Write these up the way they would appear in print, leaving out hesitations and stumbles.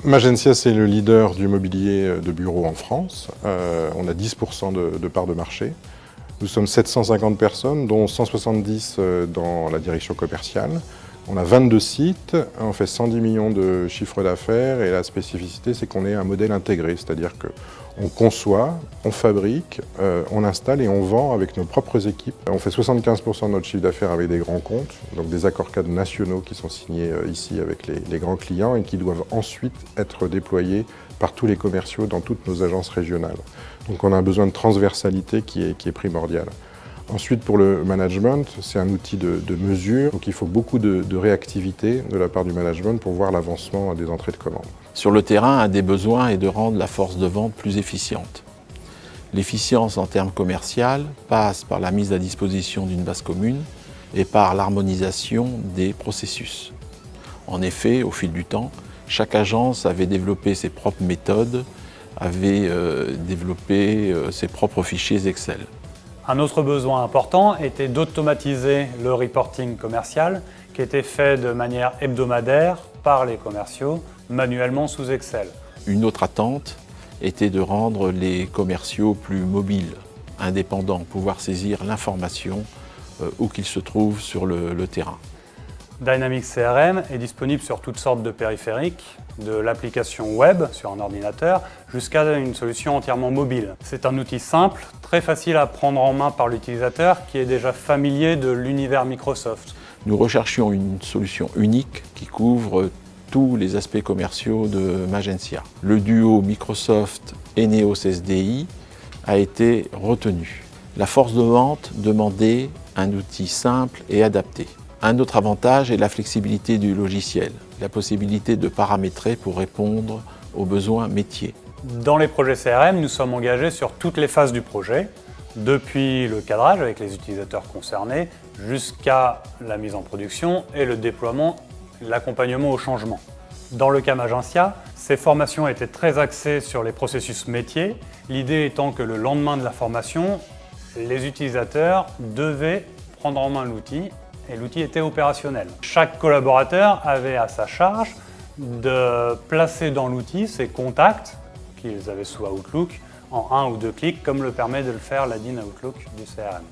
Magencia, c'est le leader du mobilier de bureau en France. On a 10% de part de marché. Nous sommes 750 personnes, dont 170 dans la direction commerciale. On a 22 sites, on fait 110 millions de chiffre d'affaires et la spécificité, c'est qu'on est un modèle intégré, c'est-à-dire qu'on conçoit, on fabrique, on installe et on vend avec nos propres équipes. On fait 75% de notre chiffre d'affaires avec des grands comptes, donc des accords cadres nationaux qui sont signés ici avec les grands clients et qui doivent ensuite être déployés par tous les commerciaux dans toutes nos agences régionales. Donc on a un besoin de transversalité qui est primordial. Ensuite, pour le management, c'est un outil de mesure, donc il faut beaucoup de réactivité de la part du management pour voir l'avancement des entrées de commandes. Sur le terrain, un des besoins est de rendre la force de vente plus efficiente. L'efficience en termes commerciaux passe par la mise à disposition d'une base commune et par l'harmonisation des processus. En effet, au fil du temps, chaque agence avait développé ses propres méthodes, avait développé ses propres fichiers Excel. Un autre besoin important était d'automatiser le reporting commercial qui était fait de manière hebdomadaire par les commerciaux, manuellement sous Excel. Une autre attente était de rendre les commerciaux plus mobiles, indépendants, pouvoir saisir l'information où qu'ils se trouvent sur le terrain. Dynamics CRM est disponible sur toutes sortes de périphériques, de l'application web sur un ordinateur jusqu'à une solution entièrement mobile. C'est un outil simple, très facile à prendre en main par l'utilisateur qui est déjà familier de l'univers Microsoft. Nous recherchions une solution unique qui couvre tous les aspects commerciaux de Magencia. Le duo Microsoft Eneos SDI a été retenu. La force de vente demandait un outil simple et adapté. Un autre avantage est la flexibilité du logiciel, la possibilité de paramétrer pour répondre aux besoins métiers. Dans les projets CRM, nous sommes engagés sur toutes les phases du projet, depuis le cadrage avec les utilisateurs concernés jusqu'à la mise en production et le déploiement, l'accompagnement au changement. Dans le cas Magencia, ces formations étaient très axées sur les processus métiers, l'idée étant que le lendemain de la formation, les utilisateurs devaient prendre en main l'outil et l'outil était opérationnel. Chaque collaborateur avait à sa charge de placer dans l'outil ses contacts qu'ils avaient sous Outlook en 1 ou 2 clics, comme le permet de le faire l'admin Outlook du CRM.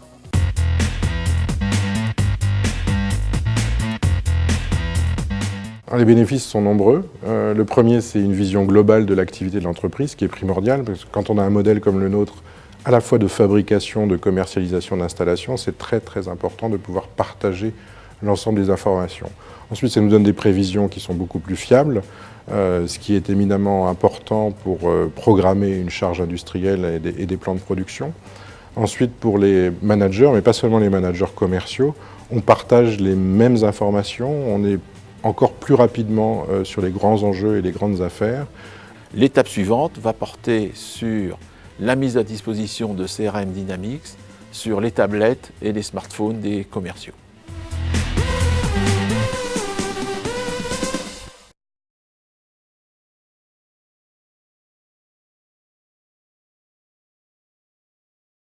Les bénéfices sont nombreux. Le premier, c'est une vision globale de l'activité de l'entreprise, qui est primordiale, parce que quand on a un modèle comme le nôtre, à la fois de fabrication, de commercialisation, d'installation, c'est très important de pouvoir partager l'ensemble des informations. Ensuite, ça nous donne des prévisions qui sont beaucoup plus fiables, ce qui est éminemment important pour programmer une charge industrielle et des plans de production. Ensuite, pour les managers, mais pas seulement les managers commerciaux, on partage les mêmes informations, on est encore plus rapidement sur les grands enjeux et les grandes affaires. L'étape suivante va porter sur la mise à disposition de CRM Dynamics sur les tablettes et les smartphones des commerciaux.